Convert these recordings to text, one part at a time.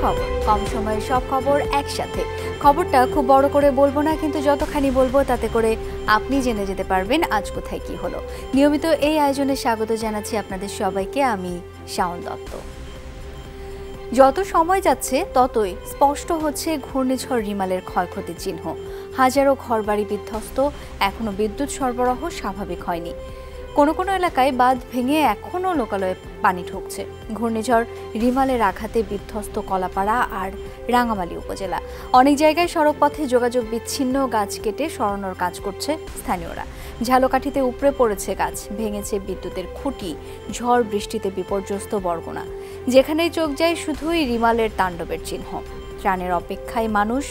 খবর, কম সময়ে সব খবর একসাথে। খবরটা খুব বড় করে বলবো না, কিন্তু যতখানি বলবো তাতে করে আপনি জেনে যেতে পারবেন আজ কোথায় কি হলো। নিয়মিত এই আয়োজনে স্বাগত জানাচ্ছি আপনাদের সবাইকে, আমি শাওন দত্ত। যত সময় যাচ্ছে ততই স্পষ্ট হচ্ছে ঘূর্ণিঝড় রিমালের ক্ষয়ক্ষতির চিহ্ন। হাজারো ঘরবাড়ি বিধ্বস্ত, এখনো বিদ্যুৎ সরবরাহ স্বাভাবিক হয়নি। কোনো কোনো এলাকায় বাঁধ ভেঙে এখনও লোকালয়ে পানি ঢুকছে। ঘূর্ণিঝড় রিমালের আঘাতে বিধ্বস্ত কলাপাড়া আর রাঙামালী উপজেলা। অনেক জায়গায় সড়কপথে যোগাযোগ বিচ্ছিন্ন, গাছ কেটে সরানোর কাজ করছে স্থানীয়রা। ঝালকাঠিতে উপড়ে পড়েছে গাছ, ভেঙেছে বিদ্যুতের খুঁটি। ঝড় বৃষ্টিতে বিপর্যস্ত বরগুনা। যেখানেই চোখ যায় শুধুই রিমালের তাণ্ডবের চিহ্ন। ত্রাণের অপেক্ষায় মানুষ,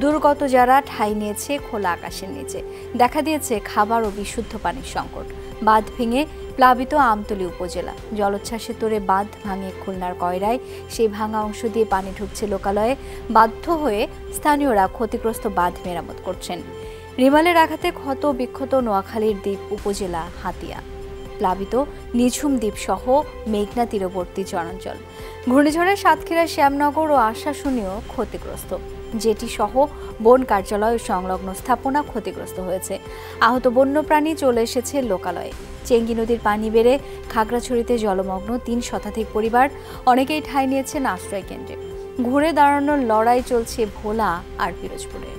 দুর্গত যারা ঠাঁই নিয়েছে খোলা আকাশের নিচে। দেখা দিয়েছে খাবার ও বিশুদ্ধ পানির সংকট। বাঁধ ভেঙে প্লাবিত আমতলী উপজেলা। জলোচ্ছ্বাসে তোড়ে বাঁধ ভাঙে খুলনার কয়রায়। সেই ভাঙা অংশ দিয়ে পানি ঢুকছে লোকালয়ে। বাধ্য হয়ে স্থানীয়রা ক্ষতিগ্রস্ত বাঁধ মেরামত করছেন। রিমালের আঘাতে ক্ষত বিক্ষত নোয়াখালীর দ্বীপ উপজেলা হাতিয়া। প্লাবিত নিঝুম দ্বীপ সহ মেঘনা তীরবর্তী চরাঞ্চল। ঘূর্ণিঝড়ে সাতক্ষীরা, শ্যামনগর ও আশাশুনিও ক্ষতিগ্রস্ত। জেটি সহ বন কার্যালয় সংলগ্ন স্থাপনা ক্ষতিগ্রস্ত হয়েছে। আহত বন্যপ্রাণী চলে এসেছে লোকালয়ে। চেঙ্গি নদীর পানি বেড়ে খাগড়াছড়িতে জলমগ্ন ৩ শতাধিক পরিবার। অনেকেই ঠাঁই নিয়েছেন আশ্রয় কেন্দ্রে। ঘুরে দাঁড়ানোর লড়াই চলছে ভোলা আর পিরোজপুরে।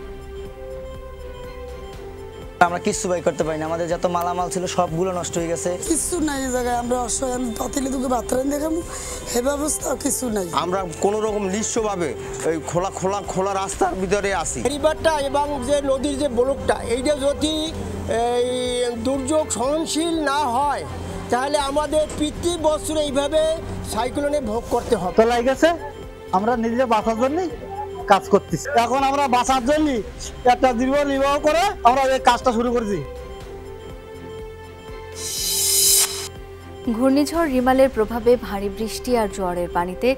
আমরা কিছু বাই করতে পারি না, আমাদের যত মালামাল ছিল সবগুলো নষ্ট হয়ে গেছে। কিছু নাই এই জায়গায়, আমরা অসহায়। পাতিলে দুটো বাচ্চারা দেখাবো, হে ব্যবস্থা কিছু নাই। আমরা কোনো রকম নিঃস্বভাবে ওই খোলা রাস্তার ভিতরে আসি। পরিবারটা এবং যে নদীর যে ব্লকটা, এইটা যদি এই দুর্যোগ সহনশীল না হয় তাহলে আমাদের প্রতি বছর এইভাবে সাইক্লোনে ভোগ করতে হবে। তোলাই গেছে, আমরা নিজে বাঁচার জন্য কাজ করতেছি। এখন আমরা বাঁচার জন্য একটা জীবন নির্বাহ করে আমরা এই কাজটা শুরু করেছি। ঘূর্ণিঝড় রিমালের প্রভাবে ভারী বৃষ্টি আর জোয়ারের পানিতে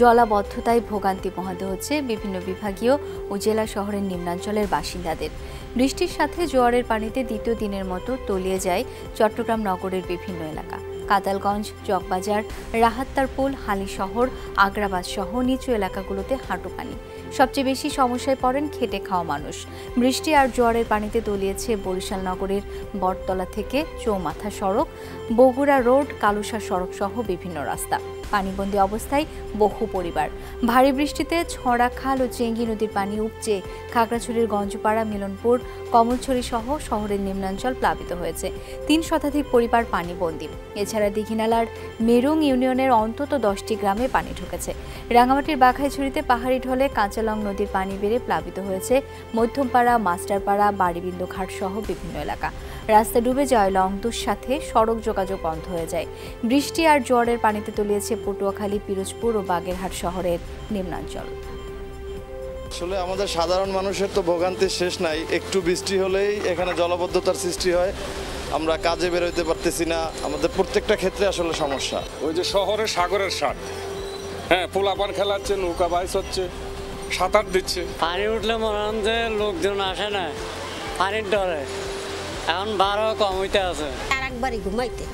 জলাবদ্ধতায় ভোগান্তি পোহাতে হচ্ছে বিভিন্ন বিভাগীয় ও জেলা শহরের নিম্নাঞ্চলের বাসিন্দাদের। বৃষ্টির সাথে জোয়ারের পানিতে দ্বিতীয় দিনের মতো তলিয়ে যায় চট্টগ্রাম নগরের বিভিন্ন এলাকা। কাতালগঞ্জ, চকবাজার, রাহাত্তারপুল, হালিশহর, আগ্রাবাদ সহ নিচু এলাকাগুলোতে হাঁটু পানি। সবচেয়ে বেশি সমস্যায় পড়েন খেটে খাওয়া মানুষ। বৃষ্টি আর জোয়ারের পানিতে তলিয়েছে বরিশাল নগরের বটতলা থেকে চৌমাথা সড়ক, বগুড়া রোড, কালুসা সড়ক সহ বিভিন্ন রাস্তা। পানিবন্দী অবস্থায় বহু পরিবার। ভারী বৃষ্টিতে ছড়া খাল ও চেঙ্গি নদীর পানি উপচে খাগড়াছড়ির গঞ্জপাড়া, মিলনপুর, কমলছড়ি সহ শহরের নিম্নাঞ্চল প্লাবিত হয়েছে। ৩ শতাধিক পরিবার পানিবন্দী। এছাড়া দীঘিনালার মেরুং ইউনিয়নের অন্তত 10টি গ্রামে পানি ঢুকেছে। রাঙামাটির বাঘাইছড়িতে পাহাড়ি ঢলে কাঁচালং নদীর পানি বেড়ে প্লাবিত হয়েছে মধ্যমপাড়া, মাস্টারপাড়া, বাড়িবিন্দু ঘাট সহ বিভিন্ন এলাকা। রাস্তা ডুবে যাওয়ায় লংদুর সাথে সড়ক যোগাযোগ বন্ধ হয়ে যায়। বৃষ্টি আর জোয়ারের পানিতে তলিয়েছে পটুয়াখালী, পিরোজপুর ও বাগেরহাট শহরের নিম্নাঞ্চল। আসলে আমাদের সাধারণ মানুষের তো ভোগান্তির শেষ নাই। একটু বৃষ্টি হলেই এখানে জলাবদ্ধতার সৃষ্টি হয়, আমরা কাজে বেরোতে পারতেছি না। আমাদের প্রত্যেকটা ক্ষেত্রে আসলে সমস্যা। ওই যে শহরে সাগরের স্বাদ, হ্যাঁ, পোলাপান খেলাচ্ছে, নৌকা বাইস হচ্ছে, সাঁতার দিচ্ছে। পানি উঠলে মনে হয় যে লোকজন আসে না পানির ডরে। এখন 12 কম হইতে আছে। আর একবারই ঘুমাইতে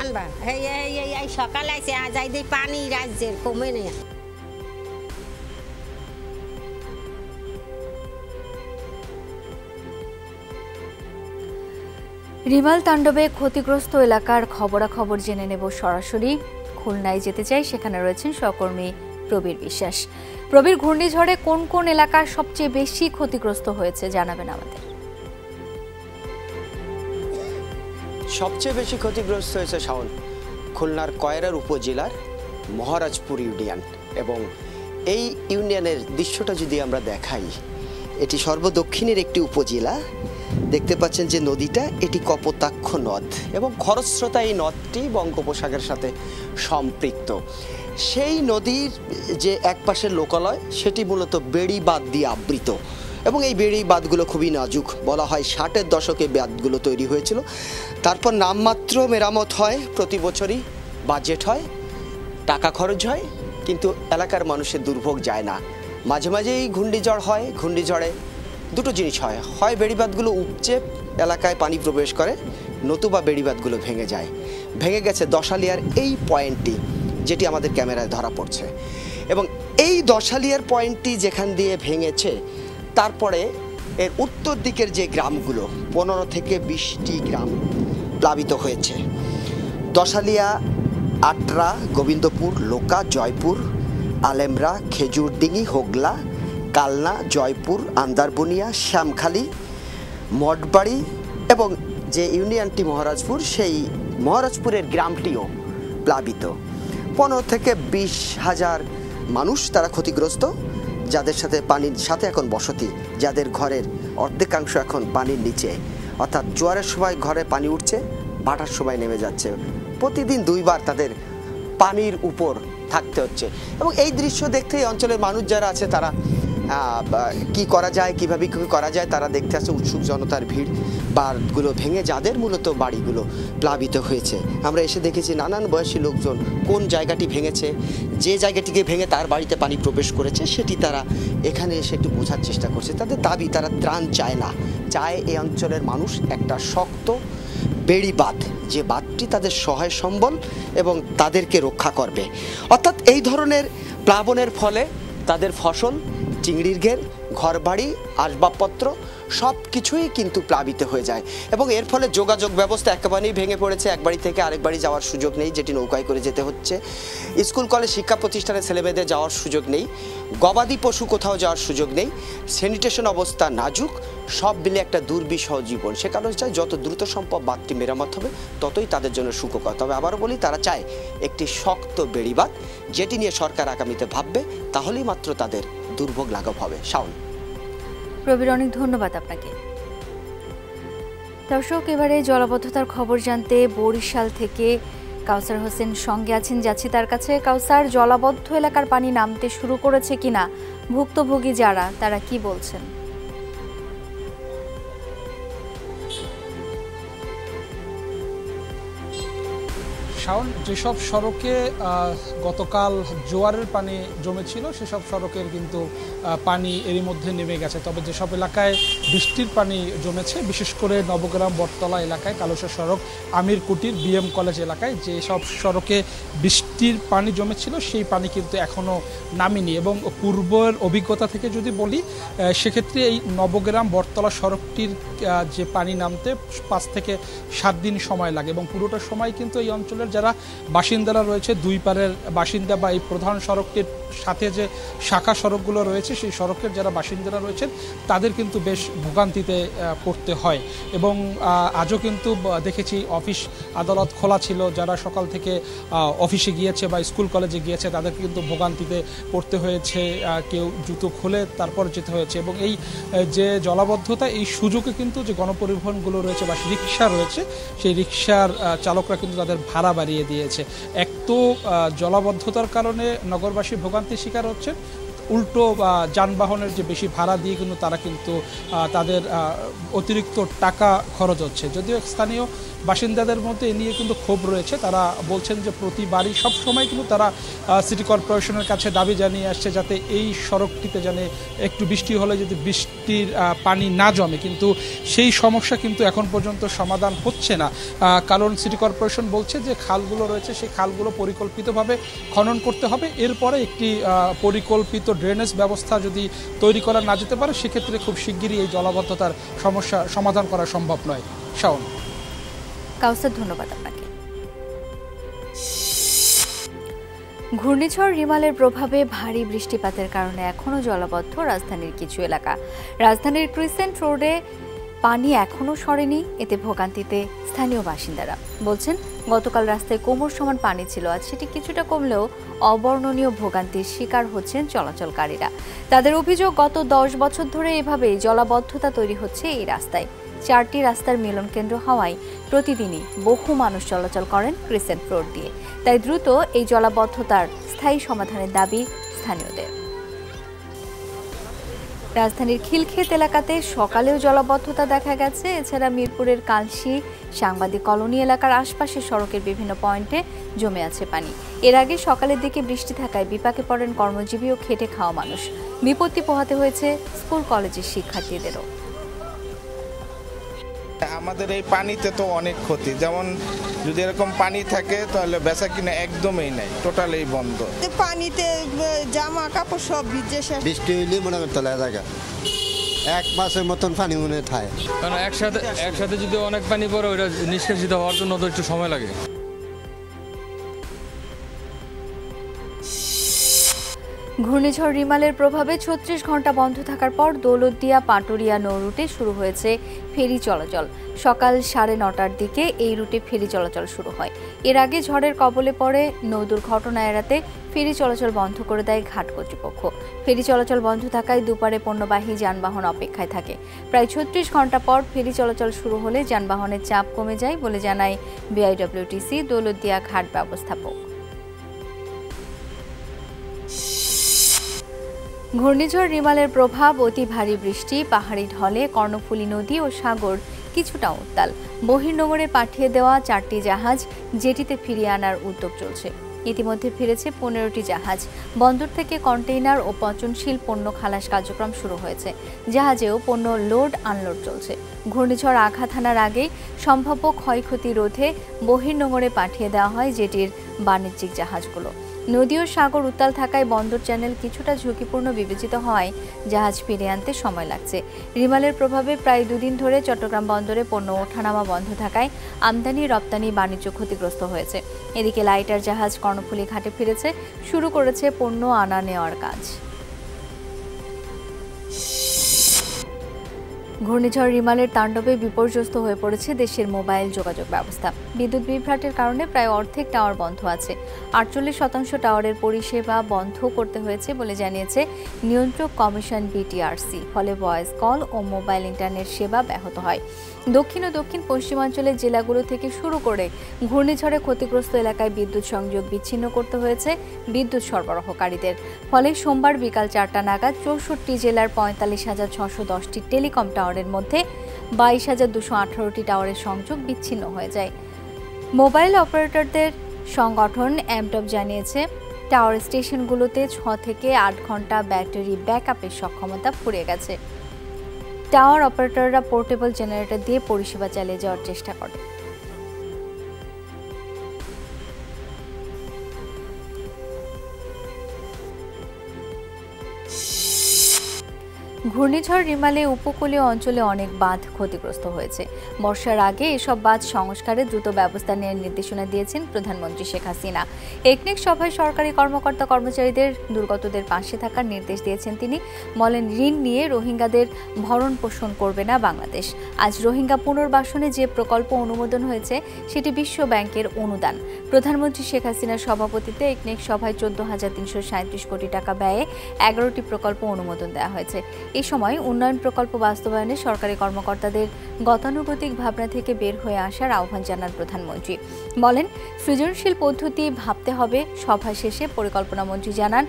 আনবা এই সকালে আইসে যাই দিই পানি রাজ্যের কমে নেই। রিমাল তাণ্ডবে ক্ষতিগ্রস্ত এলাকার খবরাখবর জেনে নেব সরাসরি। খুলনায় যেতে চাই, সেখানে রয়েছেন সহকর্মী প্রবীর বিশ্বাস। প্রবীর, ঘূর্ণিঝড়ে কোন কোন এলাকা সবচেয়ে বেশি ক্ষতিগ্রস্ত হয়েছে জানাবেন আমাদের। সবচেয়ে বেশি ক্ষতিগ্রস্ত হয়েছে শাওন খুলনার কয়রার উপজেলার মহারাজপুর ইউনিয়ন। এবং এই ইউনিয়নের দৃশ্যটা যদি আমরা দেখাই, এটি সর্বদক্ষিণের একটি উপজেলা। দেখতে পাচ্ছেন যে নদীটা, এটি কপোতাক্ষ নদ এবং খরস্রোতা এই নদটি বঙ্গোপসাগরের সাথে সম্পৃক্ত। সেই নদীর যে একপাশের লোকালয়, সেটি মূলত বেড়ি বাঁধ দিয়ে আবৃত এবং এই বেড়ি বাঁধগুলো খুবই নাজুক। বলা হয় 60-এর দশকে বাঁধগুলো তৈরি হয়েছিল। তারপর নামমাত্র মেরামত হয়, প্রতি বছরই বাজেট হয়, টাকা খরচ হয়, কিন্তু এলাকার মানুষের দুর্ভোগ যায় না। মাঝে মাঝেই ঘূর্ণিঝড় হয়, ঘূর্ণিঝড়ে দুটো জিনিস হয়, হয় বেড়িবাঁধগুলো উপচে এলাকায় পানি প্রবেশ করে, নতুবা বেড়িবাঁধগুলো ভেঙে যায়। ভেঙে গেছে দশালিয়ার এই পয়েন্টটি, যেটি আমাদের ক্যামেরায় ধরা পড়ছে। এবং এই দশালিয়ার পয়েন্টটি যেখান দিয়ে ভেঙেছে, তারপরে এর উত্তর দিকের যে গ্রামগুলো 15 থেকে 20টি গ্রাম প্লাবিত হয়েছে। দশালিয়া, আটরা, গোবিন্দপুর, লোকা, জয়পুর, আলেমরা, খেজুরডিঙি, হোগলা, কালনা, জয়পুর, আন্দারবনিয়া, শ্যামখালী, মঠবাড়ি এবং যে ইউনিয়নটি মহারাজপুর, সেই মহারাজপুরের গ্রামটিও প্লাবিত। 15 থেকে 20 হাজার মানুষ তারা ক্ষতিগ্রস্ত, যাদের সাথে পানির সাথে এখন বসতি, যাদের ঘরের অর্ধেকাংশ এখন পানির নিচে, অর্থাৎ জোয়ারের সময় ঘরে পানি উঠছে, ভাটার সময় নেমে যাচ্ছে। প্রতিদিন 2 বার তাদের পানির উপর থাকতে হচ্ছে। এবং এই দৃশ্য দেখতে এই অঞ্চলের মানুষ যারা আছে তারা কি করা যায়, কীভাবে কী করা যায়, তারা দেখতে আসছে। উৎসুক জনতার ভিড়, বাঁধগুলো ভেঙে যাদের মূলত বাড়িগুলো প্লাবিত হয়েছে। আমরা এসে দেখেছি নানান বয়সী লোকজন কোন জায়গাটি ভেঙেছে, যে জায়গাটিকে ভেঙে তার বাড়িতে পানি প্রবেশ করেছে সেটি তারা এখানে এসে একটু বোঝার চেষ্টা করছে। তাদের দাবি, তারা ত্রাণ চায় না, চায় এই অঞ্চলের মানুষ একটা শক্ত বেড়ি বাঁধ, যে বাঁধটি তাদের সহায় সম্বল এবং তাদেরকে রক্ষা করবে। অর্থাৎ এই ধরনের প্লাবনের ফলে তাদের ফসল, চিংড়ির ঘের, ঘরবাড়ি, আসবাবপত্র সব কিছুই কিন্তু প্লাবিত হয়ে যায় এবং এর ফলে যোগাযোগ ব্যবস্থা একেবারেই ভেঙে পড়েছে। এক বাড়ি থেকে আরেক বাড়ি যাওয়ার সুযোগ নেই, যেটি নৌকায় করে যেতে হচ্ছে। স্কুল কলেজ শিক্ষা প্রতিষ্ঠানে ছেলেমেয়েদের যাওয়ার সুযোগ নেই, গবাদি পশু কোথাও যাওয়ার সুযোগ নেই, স্যানিটেশন অবস্থা নাজুক, সব মিলে একটা দুর্বিষহ জীবন। সে কারণে চায় যত দ্রুত সম্ভব বাঁধটি মেরামত হবে ততই তাদের জন্য সুখকর। তবে আবারও বলি, তারা চায় একটি শক্ত বেড়িবাঁধ, যেটি নিয়ে সরকার আগামীতে ভাববে, তাহলেই মাত্র তাদের দুর্ভোগ লাঘব হবে। শাওন। প্রবীর, অনেক ধন্যবাদ আপনাকে। দর্শক, এবারে জলাবদ্ধতার খবর জানতে বরিশাল থেকে কাউসার হোসেন সঙ্গে আছেন, যাচ্ছি তার কাছে। কাউসার, জলাবদ্ধ এলাকার পানি নামতে শুরু করেছে কিনা, ভুক্তভোগী যারা তারা কি বলছেন? শাওন, যেসব সড়কে গতকাল জোয়ারের পানি জমেছিল সেসব সড়কের কিন্তু পানি এরই মধ্যে নেমে গেছে। তবে যেসব এলাকায় বৃষ্টির পানি জমেছে, বিশেষ করে নবগ্রাম বটতলা এলাকায়, কালুসা সড়ক, আমির কুটির, বিএম কলেজ এলাকায় যেসব সড়কে বৃষ্টির পানি জমেছিল সেই পানি কিন্তু এখনও নামেনি। এবং পূর্বের অভিজ্ঞতা থেকে যদি বলি, সেক্ষেত্রে এই নবগ্রাম বটতলা সড়কটির যে পানি নামতে 5 থেকে 7 দিন সময় লাগে এবং পুরোটা সময় কিন্তু এই অঞ্চলের যারা বাসিন্দারা রয়েছে, 2 পারের বাসিন্দা বা এই প্রধান সড়কটির সাথে যে শাখা সড়কগুলো রয়েছে সেই সড়কের যারা বাসিন্দারা রয়েছেন তাদের কিন্তু বেশ ভোগান্তিতে পড়তে হয়। এবং আজও কিন্তু দেখেছি অফিস আদালত খোলা ছিল, যারা সকাল থেকে অফিসে গিয়েছে বা স্কুল কলেজে গিয়েছে তাদের কিন্তু ভোগান্তিতে পড়তে হয়েছে, কেউ জুতো খুলে তারপর যেতে হয়েছে। এবং এই যে জলাবদ্ধতা, এই সুযোগে কিন্তু যে গণপরিবহনগুলো রয়েছে বা রিক্সা রয়েছে, সেই রিক্সার চালকরা কিন্তু তাদের ভাড়া বাড়িয়ে দিয়েছে। এক তো জলাবদ্ধতার কারণে নগরবাসী ভোগান্তির শিকার হচ্ছে, উল্টো যানবাহনের যে বেশি ভাড়া দিয়ে কিন্তু তারা কিন্তু তাদের অতিরিক্ত টাকা খরচ হচ্ছে। যদিও স্থানীয় বাসিন্দাদের মধ্যে এ নিয়ে কিন্তু ক্ষোভ রয়েছে, তারা বলছেন যে প্রতিবারই সবসময় কিন্তু তারা সিটি কর্পোরেশনের কাছে দাবি জানিয়ে আসছে যাতে এই সড়কটিতে যেন একটু বৃষ্টি হলে যদি বৃষ্টির পানি না জমে, কিন্তু সেই সমস্যা কিন্তু এখন পর্যন্ত সমাধান হচ্ছে না। কারণ সিটি কর্পোরেশন বলছে যে খালগুলো রয়েছে সেই খালগুলো পরিকল্পিতভাবে খনন করতে হবে, এরপরে একটি পরিকল্পিত ড্রেনেজ ব্যবস্থা যদি তৈরি করা না যেতে পারে সেক্ষেত্রে খুব শিগগিরই এই জলাবদ্ধতার সমস্যা সমাধান করা সম্ভব নয়। শাওন। কাউসার, ধন্যবাদ আপনাকে। ঘূর্ণিঝড় রিমালের প্রভাবে ভারী বৃষ্টিপাতের কারণে এখনও জলাবদ্ধ রাজধানীর কিছু এলাকা। রাজধানীর ক্রিসেন্ট রোডে পানি এখনও সরেনি, এতে ভোগান্তিতে স্থানীয় বাসিন্দারা। বলছেন গতকাল রাস্তায় কোমর সমান পানি ছিল, আজ সেটি কিছুটা কমলেও অবর্ণনীয় ভোগান্তির শিকার হচ্ছেন চলাচলকারীরা। তাদের অভিযোগ, গত 10 বছর ধরে এভাবেই জলাবদ্ধতা তৈরি হচ্ছে এই রাস্তায়। 4টি রাস্তার মিলন কেন্দ্র হওয়ায় প্রতিদিনই বহু মানুষ চলাচল করেন ক্রিসেন্ট রোড দিয়ে। তাই দ্রুত এই জলাবদ্ধতার স্থায়ী সমাধানের দাবি স্থানীয়দের। রাজধানীর খিলক্ষেত এলাকাতে সকালেও জলাবদ্ধতা দেখা গেছে। এছাড়া মিরপুরের কালশি, সাংবাদিক কলোনি এলাকার আশপাশের সড়কের বিভিন্ন পয়েন্টে জমে আছে পানি। এর আগে সকালের দিকে বৃষ্টি থাকায় বিপাকে পড়েন কর্মজীবী ও খেটে খাওয়া মানুষ। বিপত্তি পোহাতে হয়েছে স্কুল কলেজের শিক্ষার্থীদেরও। আমাদের এই পানিতে তো অনেক ক্ষতি, যেমন যদি এরকম পানি থাকে তাহলে বেচা কিনা একদমই নাই, টোটালি বন্ধ। পানিতে জামা কাপড় সব ভিজে শেষ। বৃষ্টি হইলে মনে করতে জায়গা 1 মাসের মতন পানি মনে থাকে, কারণ একসাথে যদি অনেক পানি পড়ে ওইটা নিষ্কাশিত হওয়ার জন্য তো একটু সময় লাগে। ঘূর্ণিঝড় রিমালের প্রভাবে 36 ঘন্টা বন্ধ থাকার পর দৌলতদিয়া পাটুরিয়া নৌ রুটে শুরু হয়েছে ফেরি চলাচল। সকাল 9:30টার দিকে এই রুটে ফেরি চলাচল শুরু হয়। এর আগে ঝড়ের কবলে পড়ে নৌ দুর্ঘটনা এড়াতে ফেরি চলাচল বন্ধ করে দেয় ঘাট কর্তৃপক্ষ। ফেরি চলাচল বন্ধ থাকায় দুপারে পণ্যবাহী যানবাহন অপেক্ষায় থাকে। প্রায় 36 ঘন্টা পর ফেরি চলাচল শুরু হলে যানবাহনের চাপ কমে যায় বলে জানায় বিআইডব্লিউটিসি দৌলতদিয়া ঘাট ব্যবস্থাপক। ঘূর্ণিঝড় রিমালের প্রভাব, অতি ভারী বৃষ্টি, পাহাড়ি ঢলে কর্ণফুলী নদী ও সাগর কিছুটা উত্তাল। বহির্নোঙরে পাঠিয়ে দেওয়া 4টি জাহাজ জেটিতে ফিরিয়ে আনার উদ্যোগ চলছে। ইতিমধ্যে ফিরেছে 15টি জাহাজ। বন্দর থেকে কন্টেইনার ও পচনশীল পণ্য খালাস কার্যক্রম শুরু হয়েছে। জাহাজেও পণ্য লোড আনলোড চলছে। ঘূর্ণিঝড় আঘাত হানার আগেই সম্ভাব্য ক্ষয়ক্ষতি রোধে বহির্নোঙরে পাঠিয়ে দেওয়া হয় জেটির বাণিজ্যিক জাহাজগুলো। নদী ও সাগর উত্তাল থাকায় বন্দর চ্যানেল কিছুটা ঝুঁকিপূর্ণ বিবেচিত হওয়ায় জাহাজ ফিরিয়ে আনতে সময় লাগছে। রিমালের প্রভাবে প্রায় 2 দিন ধরে চট্টগ্রাম বন্দরে পণ্য ওঠানামা বন্ধ থাকায় আমদানি রপ্তানি বাণিজ্য ক্ষতিগ্রস্ত হয়েছে। এদিকে লাইটার জাহাজ কর্ণফুলী ঘাটে ফিরেছে, শুরু করেছে পণ্য আনা নেওয়ার কাজ। ঘূর্ণিঝড় রিমালের তাণ্ডবে বিপর্যস্ত হয়ে পড়েছে দেশের মোবাইল যোগাযোগ ব্যবস্থা। বিদ্যুৎ বিভ্রাটের কারণে প্রায় অর্ধেক টাওয়ার বন্ধ আছে। 48% টাওয়ারের পরিষেবা বন্ধ করতে হয়েছে বলে জানিয়েছে নিয়ন্ত্রক কমিশন বিটিআরসি। ফলে ভয়েস কল ও মোবাইল ইন্টারনেট সেবা ব্যাহত হয়। দক্ষিণ ও দক্ষিণ পশ্চিমাঞ্চলের জেলাগুলো থেকে শুরু করে ঘূর্ণিঝড়ে ক্ষতিগ্রস্ত এলাকায় বিদ্যুৎ সংযোগ বিচ্ছিন্ন করতে হয়েছে বিদ্যুৎ সরবরাহকারীদের। ফলে সোমবার বিকাল 4টা নাগাদ 64 জেলার 45,610টি টেলিকম টাওয়ারের মধ্যে 22,218টি টাওয়ারের সংযোগ বিচ্ছিন্ন হয়ে যায়। মোবাইল অপারেটরদের সংগঠন এমটপ জানিয়েছে টাওয়ার স্টেশনগুলোতে 6 থেকে 8 ঘন্টা ব্যাটারি ব্যাকআপের সক্ষমতা ফুরিয়ে গেছে। টাওয়ার অপারেটররা পোর্টেবল জেনারেটর দিয়ে পরিষেবা চালিয়ে যাওয়ার চেষ্টা করে। ঘূর্ণিঝড় রিমালে উপকূলীয় অঞ্চলে অনেক বাঁধ ক্ষতিগ্রস্ত হয়েছে। বর্ষার আগে এসব বাঁধ সংস্কারে দ্রুত ব্যবস্থা নেওয়ার নির্দেশনা দিয়েছেন প্রধানমন্ত্রী শেখ হাসিনা। একনেক সভায় সরকারি কর্মকর্তা কর্মচারীদের দুর্গতদের পাশে থাকার নির্দেশ দিয়েছেন তিনি। বলেন, ঋণ নিয়ে রোহিঙ্গাদের ভরণ পোষণ করবে না বাংলাদেশ। আজ রোহিঙ্গা পুনর্বাসনে যে প্রকল্প অনুমোদন হয়েছে সেটি বিশ্ব ব্যাংকের অনুদান। প্রধানমন্ত্রী শেখ হাসিনার সভাপতিত্বে একনেক সভায় 14,337 কোটি টাকা ব্যয়ে 11টি প্রকল্প অনুমোদন দেওয়া হয়েছে। এই সময় উন্নয়ন প্রকল্প বাস্তবায়নে সরকারি কর্মকর্তাদের গতানুগতিক ভাবনা থেকে বের হয়ে আসার আহ্বান জানান প্রধানমন্ত্রী। বলেন, সৃজনশীল পদ্ধতি ভাবতে হবে। সভা শেষে পরিকল্পনা মন্ত্রী জানান,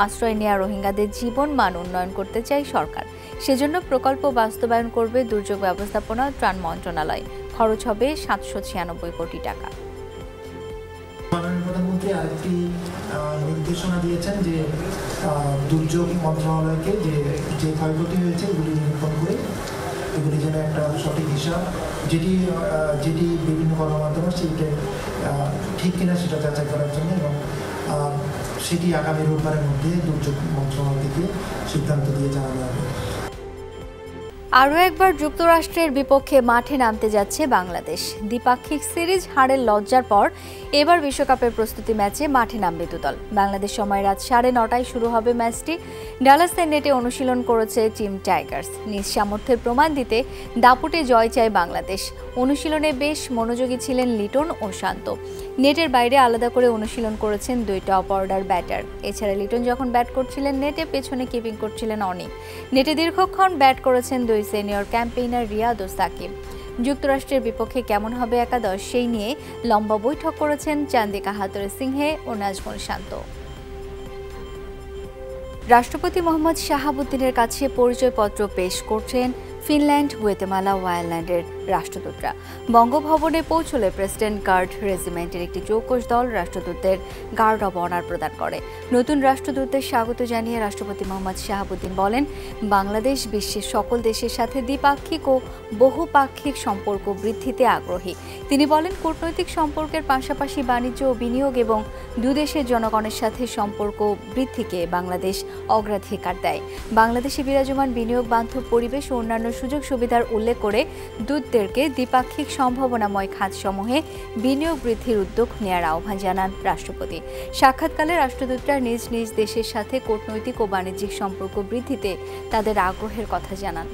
আশ্রয় নেওয়া রোহিঙ্গাদের জীবন মান উন্নয়ন করতে চায় সরকার। সেজন্য প্রকল্প বাস্তবায়ন করবে দুর্যোগ ব্যবস্থাপনা ও ত্রাণ মন্ত্রণালয়। খরচ হবে 796 কোটি টাকা। মাননীয় প্রধানমন্ত্রী আরেকটি নির্দেশনা দিয়েছেন যে দুর্যোগ মন্ত্রণালয়কে যে ক্ষয়ক্ষতি হয়েছে এগুলি নিরূপণ করে এগুলি যেন একটা সঠিক হিসাব যেটি বিভিন্ন গণমাধ্যমে সেটা ঠিক কিনা সেটা যাচাই করার জন্য এবং সেটি আগামী রোববারের মধ্যে দুর্যোগ মন্ত্রণালয় থেকে সিদ্ধান্ত দিয়ে জানানো হবে। আরও একবার যুক্তরাষ্ট্রের বিপক্ষে মাঠে নামতে যাচ্ছে বাংলাদেশ। দ্বিপাক্ষিক সিরিজ হারের লজ্জার পর এবার বিশ্বকাপের প্রস্তুতি ম্যাচে মাঠে নামবে দুদল। বাংলাদেশ সময় রাত 9:30টায় শুরু হবে ম্যাচটি। ডালাসের নেটে অনুশীলন করেছে টিম টাইগার্স। নিজ সামর্থ্যের প্রমাণ দিতে দাপুটে জয় চায় বাংলাদেশ। অনুশীলনে বেশ মনোযোগী ছিলেন লিটন ও শান্ত। নেটের বাইরে আলাদা করে অনুশীলন করেছেন 2 টপ অর্ডার ব্যাটার। এছাড়া লিটন যখন ব্যাট করছিলেন নেটে, পেছনে কিপিং করছিলেন অনিক। নেটে দীর্ঘক্ষণ ব্যাট করেছেন 2 সিনিয়র ক্যাম্পেইনার রিয়াদ ও সাকিব। যুক্তরাষ্ট্রের বিপক্ষে কেমন হবে একাদশ সেই নিয়ে লম্বা বৈঠক করেছেন চান্দিকা হাতুরে সিংহে ও নাজমুল শান্ত। রাষ্ট্রপতি মোহাম্মদ শাহাবুদ্দিনের কাছে পরিচয়পত্র পেশ করছেন ফিনল্যান্ড, গুয়েতেমালা ও আয়ারল্যান্ডের রাষ্ট্রদূতরা। বঙ্গভবনে পৌঁছলে প্রেসিডেন্ট গার্ড রেজিমেন্টের একটি চৌকস দল রাষ্ট্রদূতদের গার্ড অব অনার প্রদান করে। নতুন রাষ্ট্রদূতদের স্বাগত জানিয়ে রাষ্ট্রপতি মোহাম্মদ শাহাবুদ্দিন বলেন, বাংলাদেশ বিশ্বের সকল দেশের সাথে দ্বিপাক্ষিক ও বহুপাক্ষিক সম্পর্ক বৃদ্ধিতে আগ্রহী। তিনি বলেন, কূটনৈতিক সম্পর্কের পাশাপাশি বাণিজ্য ও বিনিয়োগ এবং দুদেশের জনগণের সাথে সম্পর্ক বৃদ্ধিকে বাংলাদেশ অগ্রাধিকার দেয়। বাংলাদেশে বিরাজমান বিনিয়োগ বান্ধব পরিবেশ ও অন্যান্য সুযোগ সুবিধার উল্লেখ করে দূতদেরকে দ্বিপাক্ষিক সম্ভাবনাময় খাতসমূহে বিনিয়োগ বৃদ্ধির উদ্যোগ নেওয়ার আহ্বান জানান রাষ্ট্রপতি। সাক্ষাৎকালে রাষ্ট্রদূতরা নিজ নিজ দেশের সাথে কূটনৈতিক ও বাণিজ্যিক সম্পর্ক বৃদ্ধিতে তাদের আগ্রহের কথা জানান।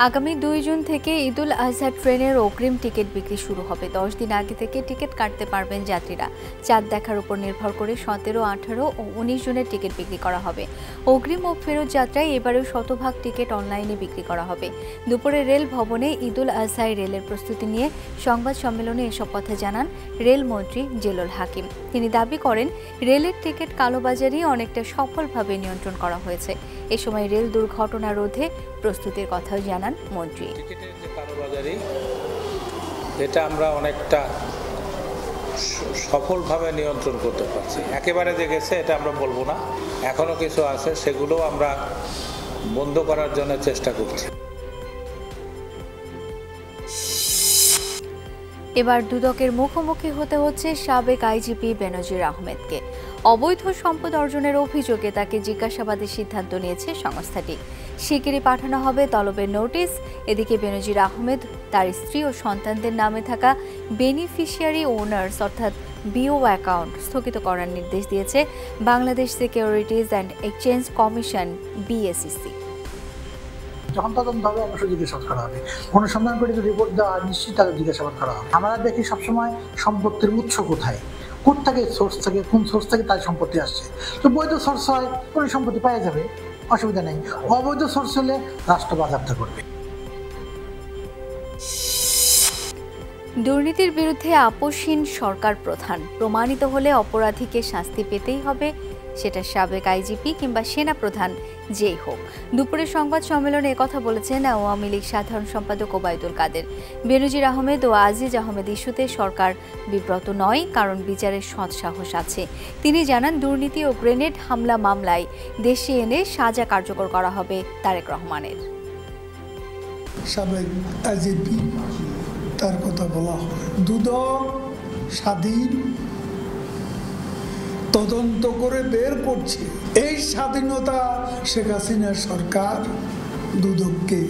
আগামী ২ জুন থেকে ঈদুল আজহা ট্রেনের অগ্রিম টিকিট বিক্রি শুরু হবে। 10 দিন আগে থেকে টিকিট কাটতে পারবেন যাত্রীরা। চাঁদ দেখার উপর নির্ভর করে 17, 18 ও 19 জুনের টিকিট বিক্রি করা হবে। অগ্রিম ও ফেরত যাত্রায় এবারেও শতভাগ টিকিট অনলাইনে বিক্রি করা হবে। দুপুরে রেল ভবনে ঈদুল আজহায় রেলের প্রস্তুতি নিয়ে সংবাদ সম্মেলনে এসব কথা জানান রেলমন্ত্রী জেলুল হাকিম। তিনি দাবি করেন, রেলের টিকিট কালোবাজারি অনেকটা সফলভাবে নিয়ন্ত্রণ করা হয়েছে। এ সময় রেল দুর্ঘটনা রোধে প্রস্তুতির কথাও জানান মন্ত্রী। টিকিটের যে কালোবাজারি, এটা আমরা অনেকটা সফলভাবে নিয়ন্ত্রণ করতে পারছি। একেবারে যে গেছে এটা আমরা বলবো না, এখনো কিছু আছে, সেগুলো আমরা বন্ধ করার জন্য চেষ্টা করছি। এবার দুদকের মুখোমুখি হতে হচ্ছে সাবেক আইজিপি বেনজির আহমেদকে। অবৈধ সম্পদ অর্জনের অভিযোগে তাকে জিজ্ঞাসাবাদের সিদ্ধান্ত নিয়েছে সংস্থাটি। শিগগিরই পাঠানো হবে তলবের নোটিশ। এদিকে বেনজির আহমেদ তার স্ত্রী ও সন্তানদের নামে থাকা বেনিফিশিয়ারি ওনার্স অর্থাৎ বিও অ্যাকাউন্ট স্থগিত করার নির্দেশ দিয়েছে Bangladesh securities and exchange commission BSEC। যখন তদন্ত হবে অবশ্যই জিজ্ঞাসাবাদ করা হবে, অনুসন্ধান করে যদি রিপোর্ট দেওয়া নিশ্চিত তাদের জিজ্ঞাসাবাদ করা হবে। আমরা দেখি সবসময় সম্পত্তির উৎস কোথায়, কোথেকে সোর্স থেকে, কোন সোর্স থেকে তার সম্পত্তি আসছে। তো বৈধ সোর্স হয় কোনো সম্পত্তি পাওয়া যাবে, অসুবিধা নেই। অবৈধ সোর্স হলে রাষ্ট্র বাজেয়াপ্ত করবে। দুর্নীতির বিরুদ্ধে আপোষহীন সরকার প্রধান প্রমাণিত হলে অপরাধীকে শাস্তি পেতেই হবে, সেটা সাবেক আইজিপি কিংবা সেনা প্রধান যেই হোক। দুপুরে সংবাদ সম্মেলনে একথা বলেছেন আওয়ামী লীগ সাধারণ সম্পাদক ওবায়দুল কাদের। বেনজির আহমেদ ও আজিজ আহমেদ ইস্যুতে সরকার বিব্রত নয়, কারণ বিচারের সৎ সাহস আছে। তিনি জানান, দুর্নীতি ও গ্রেনেড হামলা মামলায় দেশে এনে সাজা কার্যকর করা হবে তারেক রহমানের। সাবেক আইজিপি তার কথা বলা হয়, দুদক স্বাধীন তদন্ত করে বের করছে। এই স্বাধীনতা শেখ হাসিনার সরকার দুদককে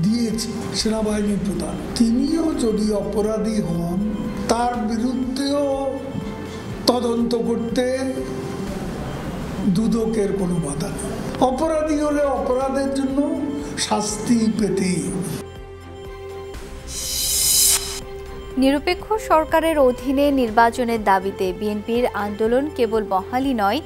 দিয়েছে। সেনাবাহিনী প্রধান তিনিও যদি অপরাধী হন, তার বিরুদ্ধেও তদন্ত করতে দুদকের কোনো বাধা নেই। অপরাধী হলে অপরাধের জন্য শাস্তি পেতেই। নিরপেক্ষ সরকারের অধীনে নির্বাচনের দাবিতে বিএনপির আন্দোলন কেবল বহালি নয়,